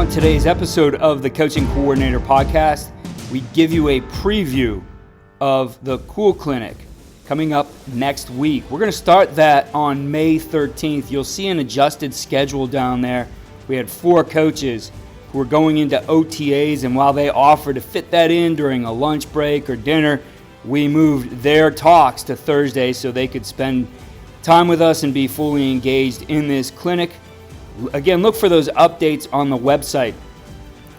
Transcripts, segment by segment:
On today's episode of the Coaching Coordinator Podcast, we give you a preview of the C.O.O.L Clinic coming up next week. We're going to start that on May 13th. You'll see an adjusted schedule down there. We had 4 coaches who were going into OTAs, and while they offered to fit that in during a lunch break or dinner, we moved their talks to Thursday so they could spend time with us and be fully engaged in this clinic. Again, look for those updates on the website.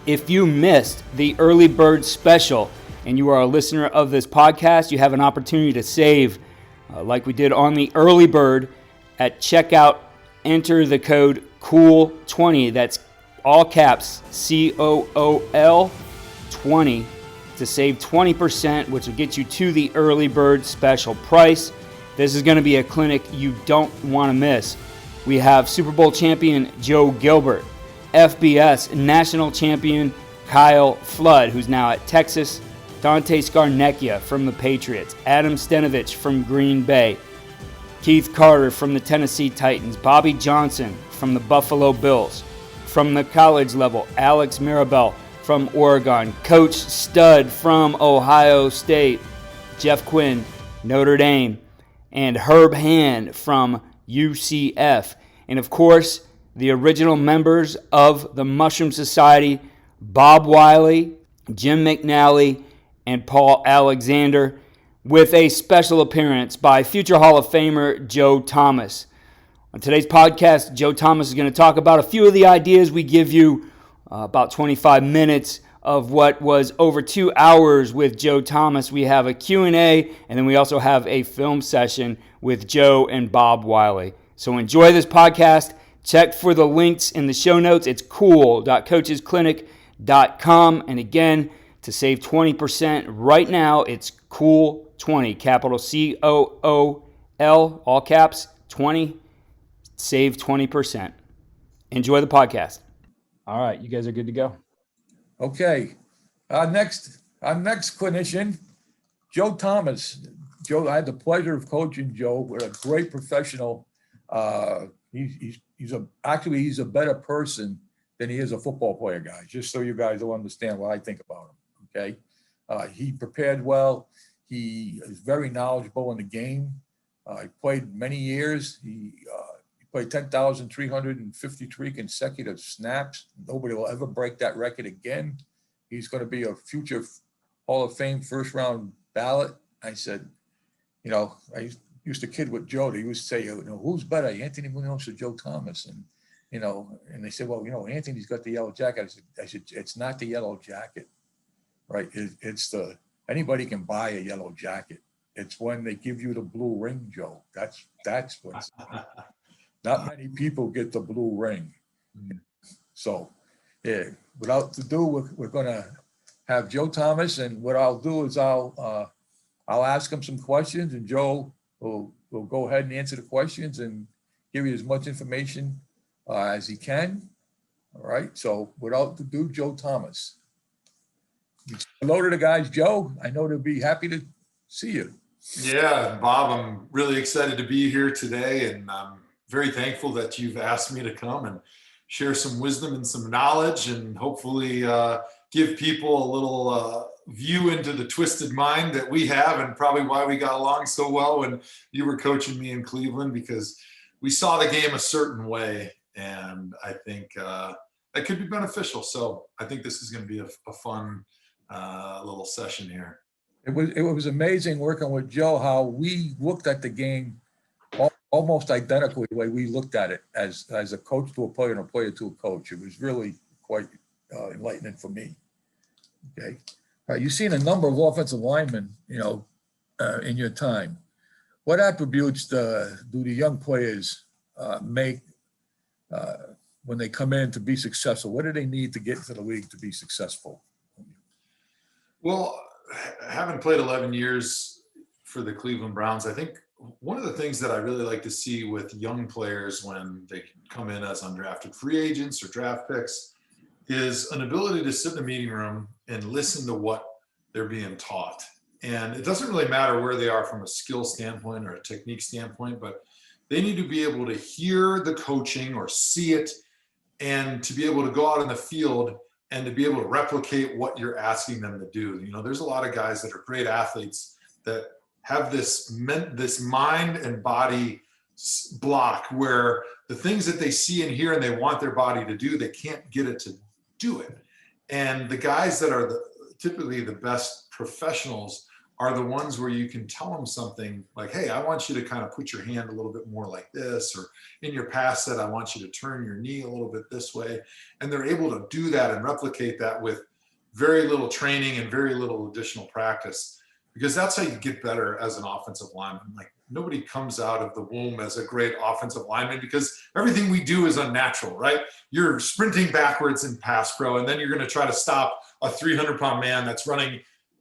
If you missed the early bird special and you are a listener of this podcast, you have an opportunity to save like we did on the early bird. At checkout, enter the code C.O.O.L20. That's all caps C-O-O-L 20 to save 20%, which will get you to the early bird special price. This is going to be a clinic you don't want to miss. We have Super Bowl champion Joe Gilbert, FBS national champion Kyle Flood, who's now at Texas, Dante Scarnecchia from the Patriots, Adam Stenovich from Green Bay, Keith Carter from the Tennessee Titans, Bobby Johnson from the Buffalo Bills, from the college level, Alex Mirabel from Oregon, Coach Stud from Ohio State, Jeff Quinn, Notre Dame, and Herb Hand from UCF. And of course, the original members of the Mushroom Society, Bob Wylie, Jim McNally, and Paul Alexander, with a special appearance by future Hall of Famer Joe Thomas. On today's podcast, Joe Thomas is going to talk about a few of the ideas. We give you about 25 minutes of what was over 2 hours with Joe Thomas. We have a Q&A, and then we also have a film session with Joe and Bob Wylie. So enjoy this podcast. Check for the links in the show notes. It's cool.coachesclinic.com. And again, to save 20% right now, it's COOL20, capital C-O-O-L, all caps, 20. Save 20%. Enjoy the podcast. All right, you guys are good to go. Okay, our next clinician, Joe Thomas. Joe, I had the pleasure of coaching Joe. We're a great professional. He's a better person than he is a football player, guys. Just so you guys will understand what I think about him. Okay, he prepared well. He is very knowledgeable in the game. He played many years. He played 10,353 consecutive snaps. Nobody will ever break that record again. He's going to be a future Hall of Fame first round ballot. I said, I used to kid with Joe. He used to say, who's better, Anthony Munoz or Joe Thomas? And, and they said, well, Anthony's got the yellow jacket. I said, it's not the yellow jacket, right? It's anybody can buy a yellow jacket. It's when they give you the blue ring, Joe. That's what's not many people get the blue ring. So, yeah, without ado, we're going to have Joe Thomas, and what I'll do is I'll ask him some questions, and Joe will go ahead and answer the questions and give you as much information as he can. All right. So without ado, Joe Thomas. Hello to the guys, Joe. I know they'll be happy to see you. Yeah, Bob, I'm really excited to be here today, and I'm very thankful that you've asked me to come and share some wisdom and some knowledge, and hopefully give people a little view into the twisted mind that we have, and probably why we got along so well when you were coaching me in Cleveland, because we saw the game a certain way, and I think that could be beneficial. So I think this is going to be a fun little session here. It was amazing working with Joe, how we looked at the game almost identically the way we looked at it as a coach to a player and a player to a coach. It was really quite enlightening for me. Okay. You've seen a number of offensive linemen, in your time. What attributes do the young players make when they come in to be successful? What do they need to get into the league to be successful? Well, having played 11 years for the Cleveland Browns, I think one of the things that I really like to see with young players when they come in as undrafted free agents or draft picks is an ability to sit in a meeting room and listen to what they're being taught. And it doesn't really matter where they are from a skill standpoint or a technique standpoint, but they need to be able to hear the coaching or see it and to be able to go out in the field and to be able to replicate what you're asking them to do. You know, there's a lot of guys that are great athletes that have this mind and body block where the things that they see and hear and they want their body to do, they can't get it to do it. And the guys that are typically the best professionals are the ones where you can tell them something like, hey, I want you to kind of put your hand a little bit more like this, or in your pass set, I want you to turn your knee a little bit this way. And they're able to do that and replicate that with very little training and very little additional practice, because that's how you get better as an offensive lineman. Like, nobody comes out of the womb as a great offensive lineman because everything we do is unnatural, right? You're sprinting backwards in pass pro, and then you're going to try to stop a 300-pound man that's running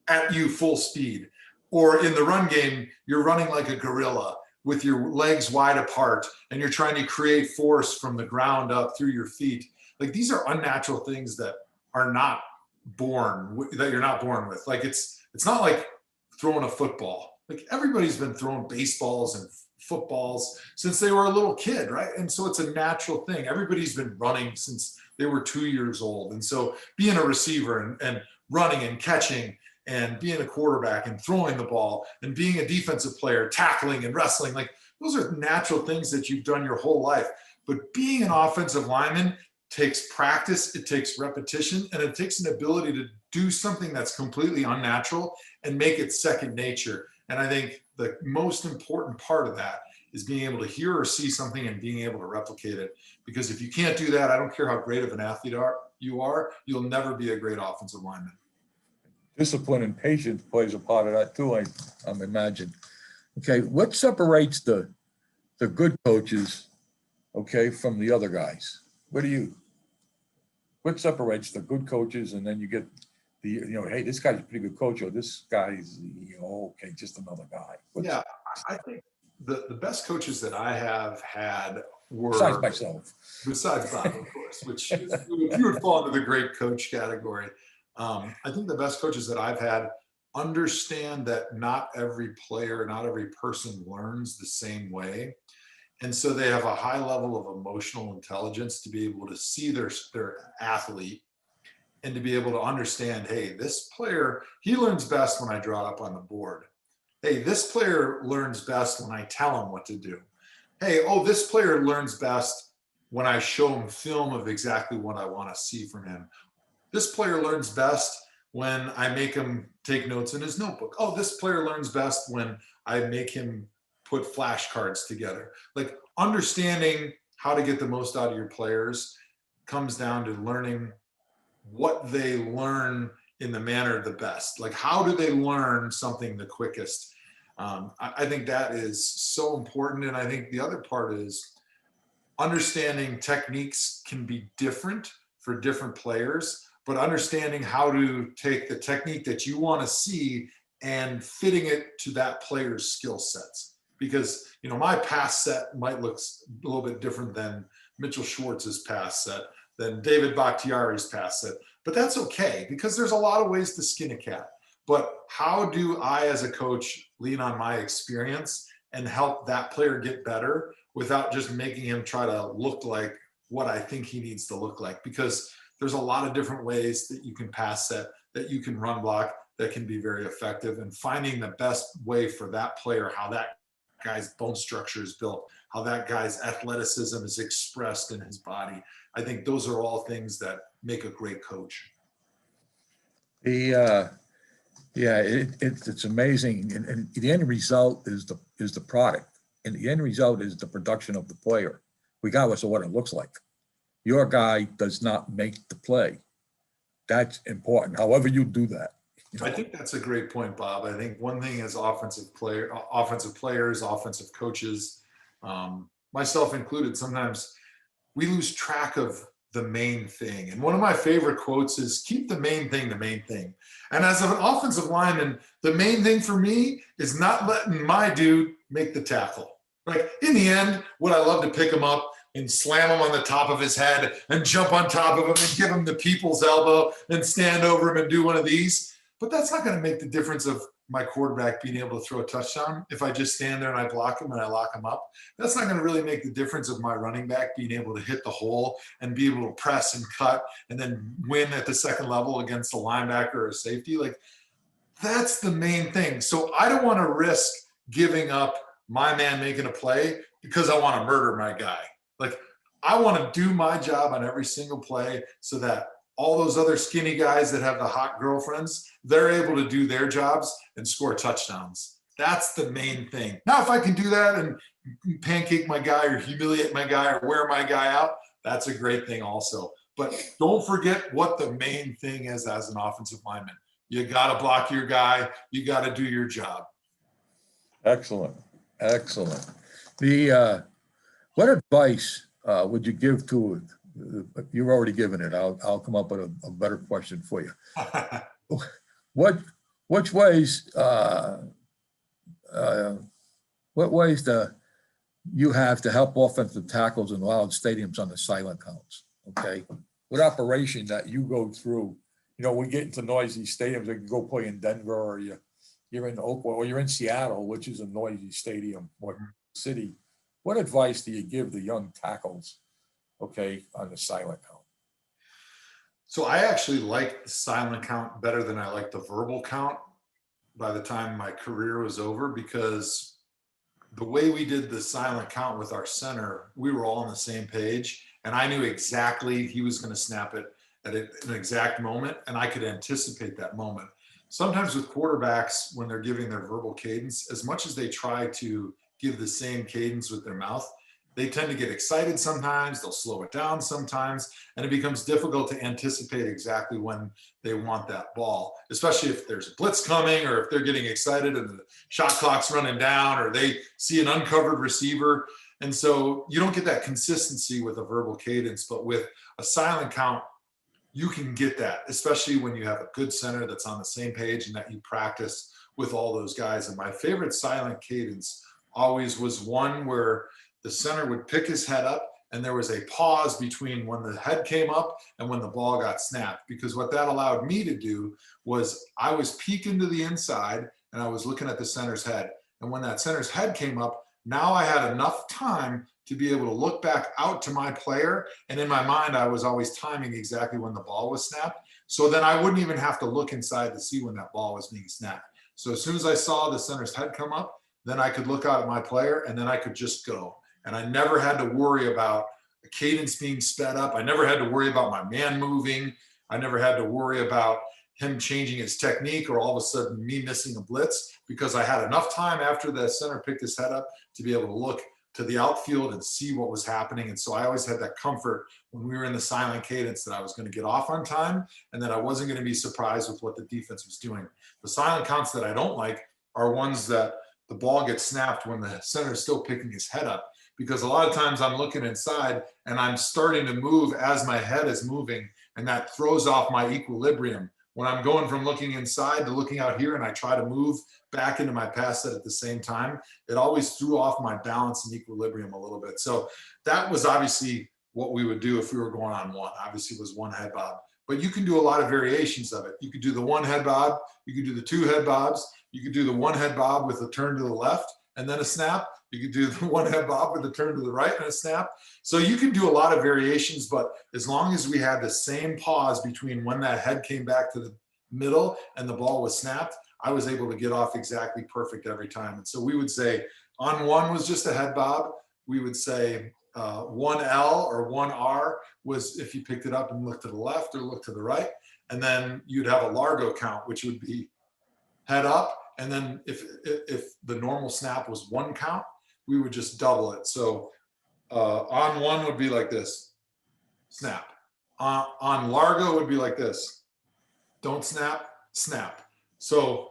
at you full speed. Or in the run game, you're running like a gorilla with your legs wide apart, and you're trying to create force from the ground up through your feet. Like, these are unnatural things that are not that you're not born with. Like, it's not like throwing a football. Like, everybody's been throwing baseballs and footballs since they were a little kid, right? And so it's a natural thing. Everybody's been running since they were 2 years old. And so being a receiver and running and catching and being a quarterback and throwing the ball and being a defensive player, tackling and wrestling, like, those are natural things that you've done your whole life. But being an offensive lineman takes practice, it takes repetition, and it takes an ability to do something that's completely unnatural and make it second nature. And I think the most important part of that is being able to hear or see something and being able to replicate it. Because if you can't do that, I don't care how great of an athlete you are, you'll never be a great offensive lineman. Discipline and patience plays a part of that too, I'm imagine. Okay, what separates the good coaches, okay, from the other guys? What separates the good coaches, and then you get the, hey, this guy's a pretty good coach, or this guy's, okay, just another guy? Yeah, I think the best coaches that I have had were, besides Bob, of course, which you would fall into the great coach category. I think the best coaches that I've had understand that not every player, not every person learns the same way. And so they have a high level of emotional intelligence to be able to see their athlete and to be able to understand, hey, this player, he learns best when I draw it up on the board. Hey, this player learns best when I tell him what to do. Hey, this player learns best when I show him film of exactly what I want to see from him. This player learns best when I make him take notes in his notebook. This player learns best when I make him put flashcards together. Like, understanding how to get the most out of your players comes down to learning what they learn in the manner the best. Like, how do they learn something the quickest? I think that is so important. And I think the other part is understanding techniques can be different for different players, but understanding how to take the technique that you want to see and fitting it to that player's skill sets. Because, my pass set might look a little bit different than Mitchell Schwartz's pass set, than David Bakhtiari's pass set. But that's okay, because there's a lot of ways to skin a cat. But how do I, as a coach, lean on my experience and help that player get better without just making him try to look like what I think he needs to look like? Because there's a lot of different ways that you can pass set, that you can run block, that can be very effective. And finding the best way for that player, how that guy's bone structure is built, how that guy's athleticism is expressed in his body. I think those are all things that make a great coach. It's amazing, and the end result is the product, and the end result is the production of the player, regardless of what it looks like. Your guy does not make the play. That's important. However you do that. I think that's a great point, Bob. I think one thing as offensive players, offensive coaches, myself included, sometimes we lose track of the main thing. And one of my favorite quotes is, keep the main thing the main thing. And as an offensive lineman, the main thing for me is not letting my dude make the tackle. Like, in the end, would I love to pick him up and slam him on the top of his head and jump on top of him and give him the people's elbow and stand over him and do one of these? But that's not going to make the difference of my quarterback being able to throw a touchdown. If I just stand there and I block him and I lock him up, that's not going to really make the difference of my running back being able to hit the hole and be able to press and cut and then win at the second level against a linebacker or a safety. Like, that's the main thing. So I don't want to risk giving up my man making a play because I want to murder my guy. Like, I want to do my job on every single play so that all those other skinny guys that have the hot girlfriends, they're able to do their jobs and score touchdowns. That's the main thing. Now, if I can do that and pancake my guy or humiliate my guy or wear my guy out, that's a great thing also. But don't forget what the main thing is as an offensive lineman. You got to block your guy. You got to do your job. Excellent. Excellent. What advice would you give to, you've already given it, I'll come up with a better question for you. Which ways, what ways do you have to help offensive tackles in loud stadiums on the silent counts? Okay. What operation that you go through, we get into noisy stadiums, like you go play in Denver or you're in Oakland or you're in Seattle, which is a noisy stadium or city. What advice do you give the young tackles, okay, on the silent count? So I actually like the silent count better than I like the verbal count by the time my career was over, because the way we did the silent count with our center, we were all on the same page, and I knew exactly he was going to snap it at an exact moment, and I could anticipate that moment. Sometimes with quarterbacks, when they're giving their verbal cadence, as much as they try to give the same cadence with their mouth, they tend to get excited sometimes, they'll slow it down sometimes, and it becomes difficult to anticipate exactly when they want that ball, especially if there's a blitz coming or if they're getting excited and the shot clock's running down or they see an uncovered receiver. And so you don't get that consistency with a verbal cadence, but with a silent count, you can get that, especially when you have a good center that's on the same page and that you practice with all those guys. And my favorite silent cadence always was one where the center would pick his head up and there was a pause between when the head came up and when the ball got snapped, because what that allowed me to do was I was peeking to the inside and I was looking at the center's head. And when that center's head came up, now I had enough time to be able to look back out to my player. And in my mind, I was always timing exactly when the ball was snapped. So then I wouldn't even have to look inside to see when that ball was being snapped. So as soon as I saw the center's head come up, then I could look out at my player and then I could just go. And I never had to worry about the cadence being sped up. I never had to worry about my man moving. I never had to worry about him changing his technique or all of a sudden me missing a blitz, because I had enough time after the center picked his head up to be able to look to the outfield and see what was happening. And so I always had that comfort when we were in the silent cadence that I was going to get off on time and that I wasn't going to be surprised with what the defense was doing. The silent counts that I don't like are ones that the ball gets snapped when the center is still picking his head up, because a lot of times I'm looking inside and I'm starting to move as my head is moving, and that throws off my equilibrium. When I'm going from looking inside to looking out here and I try to move back into my pass set at the same time, it always threw off my balance and equilibrium a little bit. So that was obviously what we would do if we were going on one. Obviously, it was one head bob. But you can do a lot of variations of it. You could do the one head bob. You could do the two head bobs. You could do the one head bob with a turn to the left and then a snap. You could do the one head bob with a turn to the right and a snap. So you can do a lot of variations, but as long as we had the same pause between when that head came back to the middle and the ball was snapped, I was able to get off exactly perfect every time. And so we would say on one was just a head bob. We would say 1L or 1R was if you picked it up and looked to the left or looked to the right. And then you'd have a Largo count, which would be head up. And then if the normal snap was one count, we would just double it. So on one would be like this, snap. On Largo would be like this, don't snap, snap. So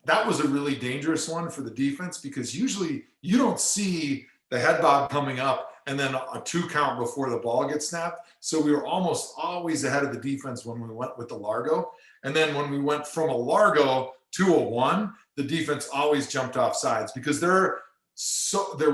that was a really dangerous one for the defense, because usually you don't see the head bob coming up and then a 2 count before the ball gets snapped. So we were almost always ahead of the defense when we went with the Largo. And then when we went from a Largo to a 1, the defense always jumped off sides, because they're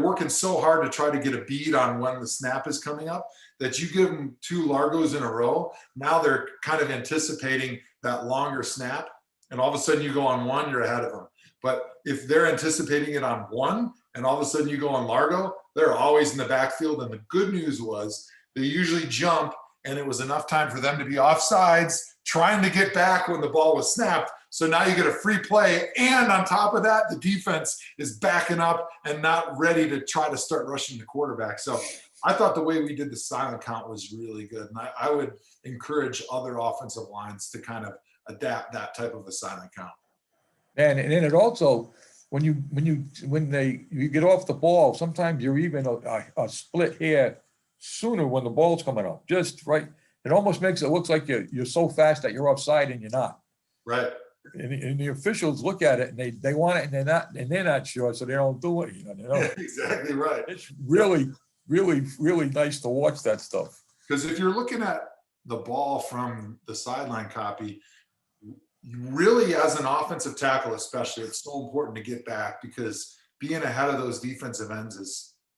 working so hard to try to get a bead on when the snap is coming up that you give them 2 Largos in a row. Now they're kind of anticipating that longer snap, and all of a sudden you go on 1, you're ahead of them. But if they're anticipating it on one and all of a sudden you go on Largo, they're always in the backfield. And the good news was they usually jump, and it was enough time for them to be offsides, trying to get back when the ball was snapped. So now you get a free play. And on top of that, the defense is backing up and not ready to try to start rushing the quarterback. So I thought the way we did the silent count was really good. And I would encourage other offensive lines to kind of adapt that type of a silent count. And then it also, when you get off the ball, sometimes you're even a split hair sooner when the ball's coming up. Just right. It almost makes it look like you're so fast that you're offside and you're not. Right. And the officials look at it and they want it and they're not sure, so they don't do it. Exactly right. It's really, really, really nice to watch that stuff. Because if you're looking at the ball from the sideline copy, you really, as an offensive tackle especially, it's so important to get back, because being ahead of those defensive ends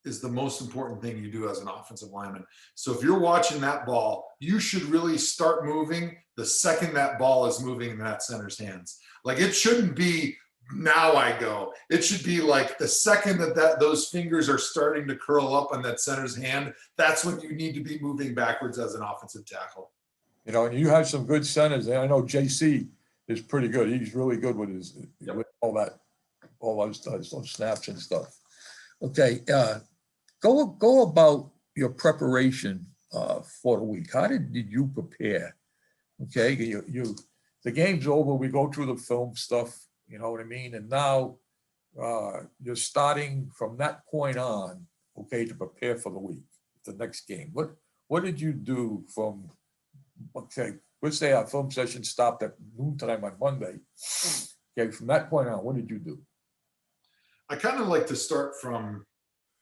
is the most important thing you do as an offensive lineman. So if you're watching that ball, you should really start moving the second that ball is moving in that center's hands. Like, it shouldn't be now I go. It should be like the second that those fingers are starting to curl up on that center's hand, that's when you need to be moving backwards as an offensive tackle. And you have some good centers. And I know JC is pretty good. He's really good with with all those snaps and stuff. Okay, go about your preparation for the week. How did you prepare? Okay, the game's over. We go through the film stuff. You know what I mean? And now you're starting from that point on, okay, to prepare for the week, the next game. What did you do from, okay, let's say our film session stopped at noontime on Monday. Okay, from that point on, what did you do? I kind of like to start from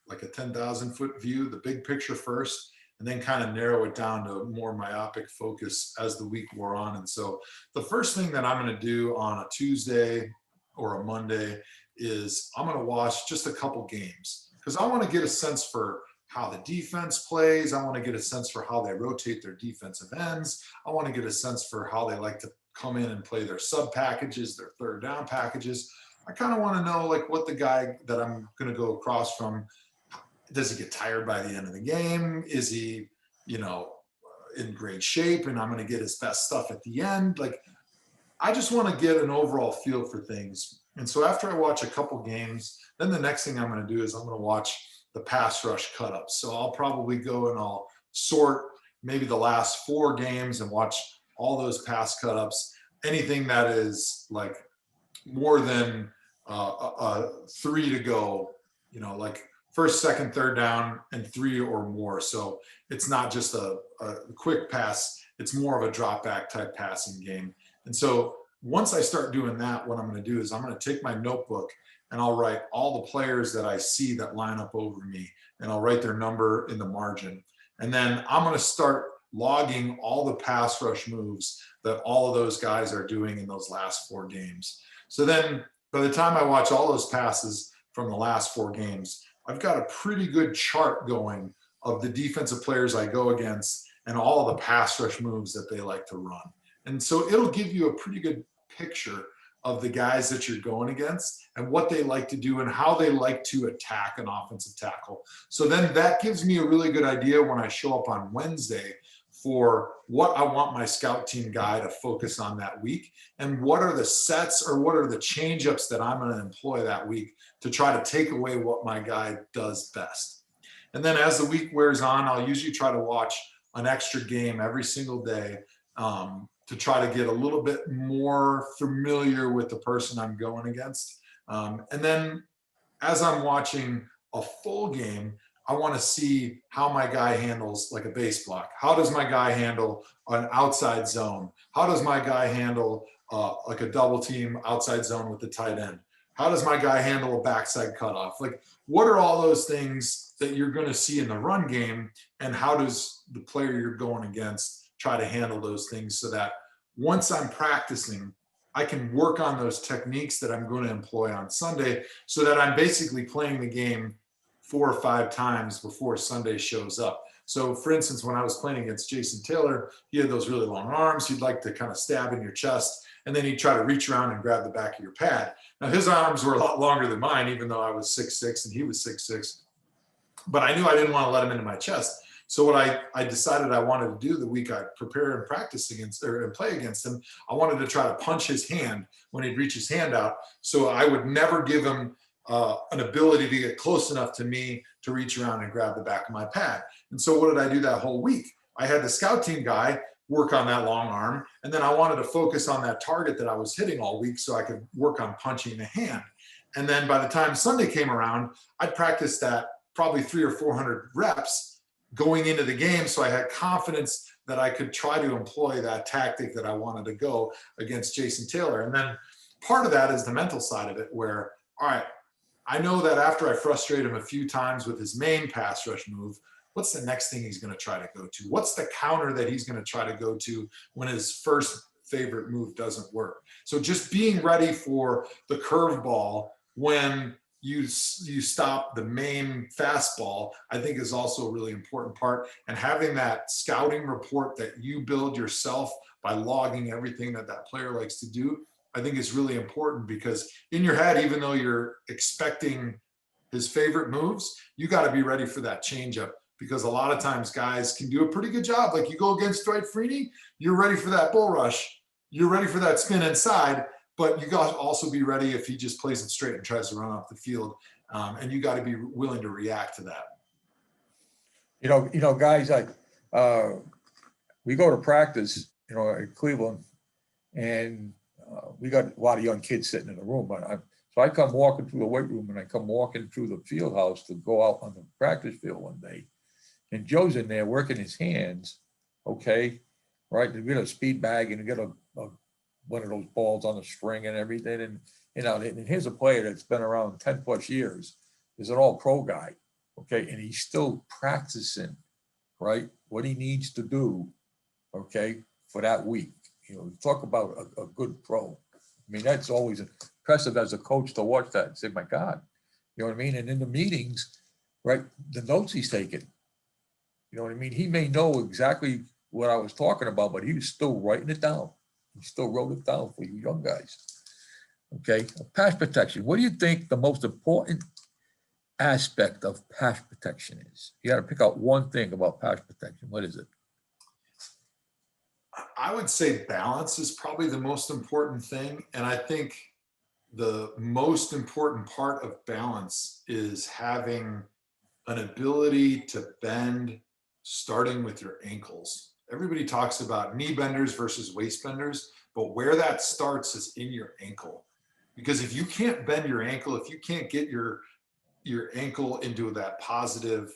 like a 10,000 foot view, the big picture first, and then kind of narrow it down to a more myopic focus as the week wore on. And so the first thing that I'm going to do on a Tuesday or a Monday is I'm going to watch just a couple games, because I want to get a sense for how the defense plays. I want to get a sense for how they rotate their defensive ends. I want to get a sense for how they like to come in and play their sub packages, their third down packages. I kind of want to know, like, what the guy that I'm going to go across from, does he get tired by the end of the game? Is he, in great shape and I'm going to get his best stuff at the end? Like, I just want to get an overall feel for things. And so after I watch a couple games, then the next thing I'm going to do is I'm going to watch the pass rush cut-ups. So I'll probably go and I'll sort maybe the last 4 games and watch all those pass cut-ups. Anything that is like more than 3 to go, like first, second, third down, and 3 or more. So it's not just a quick pass. It's more of a drop back type passing game. And so once I start doing that, what I'm going to do is I'm going to take my notebook and I'll write all the players that I see that line up over me, and I'll write their number in the margin. And then I'm going to start logging all the pass rush moves that all of those guys are doing in those last 4 games. So then by the time I watch all those passes from the last 4 games, I've got a pretty good chart going of the defensive players I go against and all of the pass rush moves that they like to run. And so it'll give you a pretty good picture of the guys that you're going against and what they like to do and how they like to attack an offensive tackle. So then that gives me a really good idea when I show up on Wednesday for what I want my scout team guy to focus on that week, and what are the sets or what are the change ups that I'm going to employ that week to try to take away what my guy does best. And then as the week wears on, I'll usually try to watch an extra game every single day to try to get a little bit more familiar with the person I'm going against. And then as I'm watching a full game, I want to see how my guy handles like a base block. How does my guy handle an outside zone? How does my guy handle like a double team outside zone with the tight end? How does my guy handle a backside cutoff? Like, what are all those things that you're going to see in the run game, and how does the player you're going against try to handle those things, so that once I'm practicing, I can work on those techniques that I'm going to employ on Sunday, so that I'm basically playing the game 4 or 5 times before Sunday shows up. So for instance, when I was playing against Jason Taylor, he had those really long arms. He'd like to kind of stab in your chest, and then he'd try to reach around and grab the back of your pad. Now his arms were a lot longer than mine, even though I was 6'6" and he was 6'6". But I knew I didn't want to let him into my chest. So what I decided I wanted to do the week I prepare and practice against or and play against him, I wanted to try to punch his hand when he'd reach his hand out. So I would never give him an ability to get close enough to me to reach around and grab the back of my pad. And so what did I do that whole week? I had the scout team guy work on that long arm, and then I wanted to focus on that target that I was hitting all week so I could work on punching the hand. And then by the time Sunday came around, I'd practice that probably 300 or 400 reps going into the game, so I had confidence that I could try to employ that tactic that I wanted to go against Jason Taylor. And then part of that is the mental side of it, where, all right, I know that after I frustrate him a few times with his main pass rush move, what's the next thing he's going to try to go to? What's the counter that he's going to try to go to when his first favorite move doesn't work? So just being ready for the curveball when you stop the main fastball, I think is also a really important part. And having that scouting report that you build yourself by logging everything that that player likes to do, I think is really important, because in your head, even though you're expecting his favorite moves, you got to be ready for that changeup, because a lot of times guys can do a pretty good job. Like you go against Dwight Freeney, you're ready for that bull rush, you're ready for that spin inside, but you got to also be ready if he just plays it straight and tries to run off the field, and you got to be willing to react to that. Guys, we go to practice, at Cleveland, and we got a lot of young kids sitting in the room. So I come walking through the weight room, and I come walking through the field house to go out on the practice field one day. And Joe's in there working his hands, okay, right? To get a speed bag and get one of those balls on the string and everything. And here's a player that's been around 10 plus years, is an all-pro guy, okay? And he's still practicing, right, what he needs to do, okay, for that week. Talk about a good pro. I mean, that's always impressive as a coach to watch that and say, my God, you know what I mean? And in the meetings, right, the notes he's taking, you know what I mean? He may know exactly what I was talking about, but he was still writing it down. He still wrote it down for you young guys. Okay, pass protection. What do you think the most important aspect of pass protection is? You got to pick out one thing about pass protection. What is it? I would say balance is probably the most important thing. And I think the most important part of balance is having an ability to bend starting with your ankles. Everybody talks about knee benders versus waist benders, but where that starts is in your ankle. Because if you can't bend your ankle, if you can't get your ankle into that positive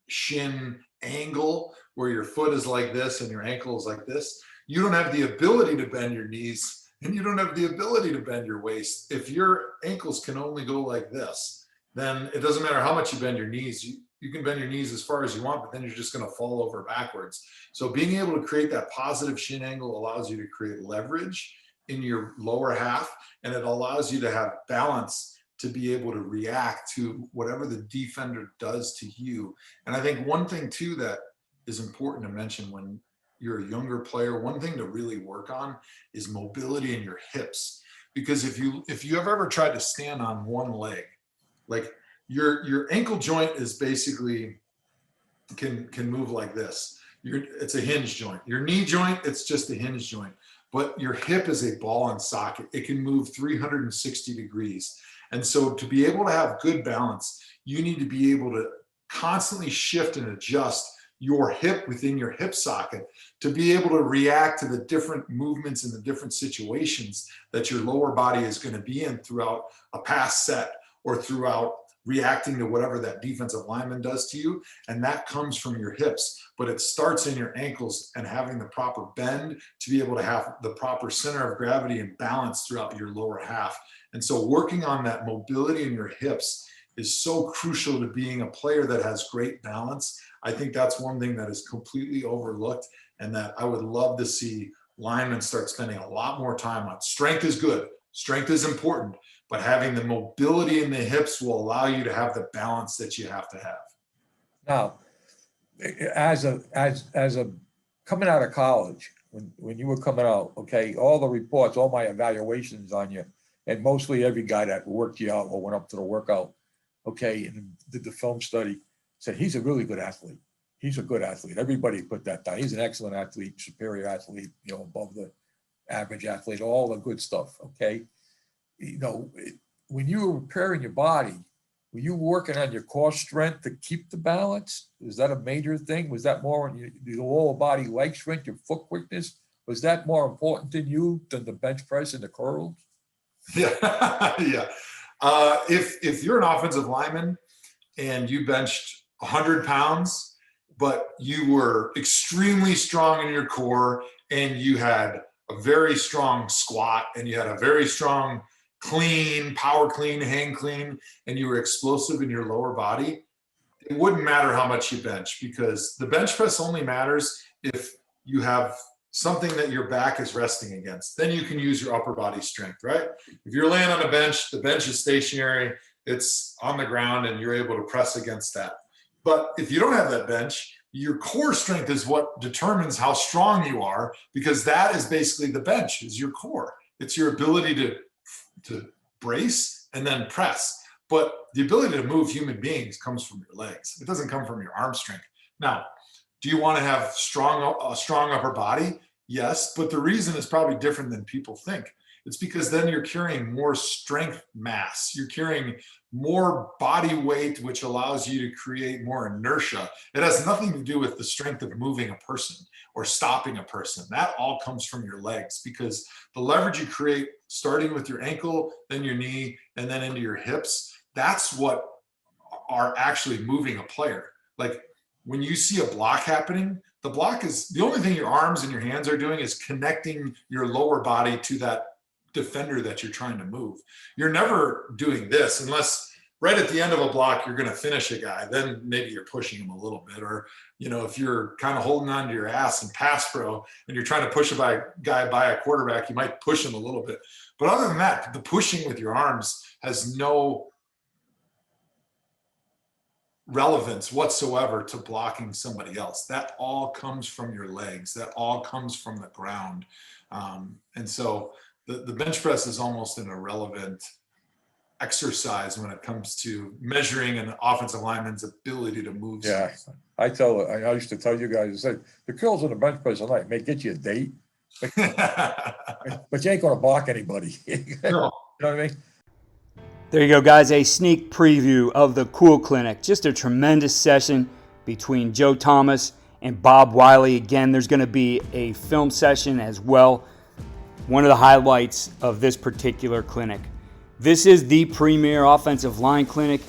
shin angle where your foot is like this and your ankle is like this, you don't have the ability to bend your knees, and you don't have the ability to bend your waist. If your ankles can only go like this, then it doesn't matter how much you bend your knees. You can bend your knees as far as you want, but then you're just going to fall over backwards. So being able to create that positive shin angle allows you to create leverage in your lower half, and it allows you to have balance to be able to react to whatever the defender does to you. And I think one thing too that is important to mention when you're a younger player, one thing to really work on is mobility in your hips. Because if you have ever tried to stand on one leg, like your ankle joint is basically can move like this. It's a hinge joint. Your knee joint, it's just a hinge joint. But your hip is a ball and socket. It can move 360 degrees. And so to be able to have good balance, you need to be able to constantly shift and adjust your hip within your hip socket to be able to react to the different movements and the different situations that your lower body is going to be in throughout a pass set or throughout reacting to whatever that defensive lineman does to you. And that comes from your hips, but it starts in your ankles and having the proper bend to be able to have the proper center of gravity and balance throughout your lower half. And so working on that mobility in your hips is so crucial to being a player that has great balance. I think that's one thing that is completely overlooked, and that I would love to see linemen start spending a lot more time on. Strength is good. Strength is important, but having the mobility in the hips will allow you to have the balance that you have to have. Now, as a coming out of college, when you were coming out, okay, all the reports, all my evaluations on you, and mostly every guy that worked you out or went up to the workout, okay, and did the film study, said he's a really good athlete. He's a good athlete. Everybody put that down. He's an excellent athlete, superior athlete, above the average athlete, all the good stuff, okay? When you were preparing your body, were you working on your core strength to keep the balance? Is that a major thing? Was that more on your lower body leg strength, your foot quickness? Was that more important to you than the bench press and the curls? Yeah, yeah. If you're an offensive lineman and you benched 100 pounds, but you were extremely strong in your core and you had a very strong squat and you had a very strong clean, power clean, hang clean, and you were explosive in your lower body, it wouldn't matter how much you bench, because the bench press only matters if you have something that your back is resting against. Then you can use your upper body strength, right? If you're laying on a bench, the bench is stationary, it's on the ground, and you're able to press against that. But if you don't have that bench, your core strength is what determines how strong you are, because that is basically the bench, is your core. It's your ability to brace and then press. But the ability to move human beings comes from your legs. It doesn't come from your arm strength. Now, do you want to have a strong upper body? Yes, but the reason is probably different than people think. It's because then you're carrying more strength mass. You're carrying more body weight, which allows you to create more inertia. It has nothing to do with the strength of moving a person or stopping a person. That all comes from your legs, because the leverage you create starting with your ankle, then your knee, and then into your hips, that's what are actually moving a player. Like when you see a block happening, the block is the only thing your arms and your hands are doing is connecting your lower body to that defender that you're trying to move. You're never doing this unless right at the end of a block, you're going to finish a guy. Then maybe you're pushing him a little bit. Or, if you're kind of holding on to your ass in pass pro and you're trying to push a guy by a quarterback, you might push him a little bit. But other than that, the pushing with your arms has no relevance whatsoever to blocking somebody else. That all comes from your legs. That all comes from the ground. And so the bench press is almost an irrelevant exercise when it comes to measuring an offensive lineman's ability to move. Yeah, I used to tell you guys, I said, the curls on the bench press all night may get you a date, but you ain't going to block anybody. No. You know what I mean? There you go, guys. A sneak preview of the C.O.O.L Clinic. Just a tremendous session between Joe Thomas and Bob Wylie. Again, there's going to be a film session as well. One of the highlights of this particular clinic. This is the premier offensive line clinic.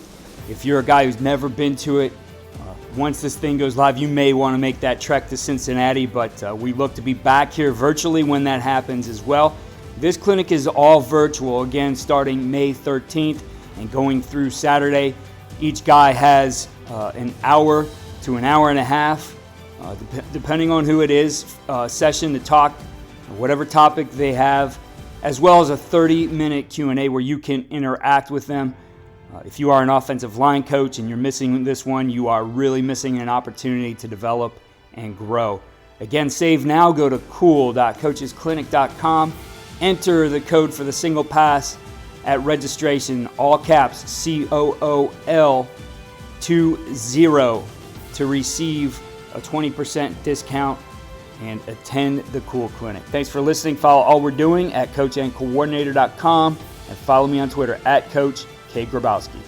If you're a guy who's never been to it, once this thing goes live, you may want to make that trek to Cincinnati, but we look to be back here virtually when that happens as well. This clinic is all virtual, again, starting May 13th and going through Saturday. Each guy has an hour to an hour and a half, depending on who it is, session to talk, whatever topic they have, as well as a 30-minute Q&A where you can interact with them. If you are an offensive line coach and you're missing this one, you are really missing an opportunity to develop and grow. Again, save now. Go to cool.coachesclinic.com. Enter the code for the single pass at registration, all caps, C-O-O-L 20, to receive a 20% discount and attend the C.O.O.L Clinic. Thanks for listening. Follow all we're doing at coachandcoordinator.com and follow me on Twitter at Coach K. Grabowski.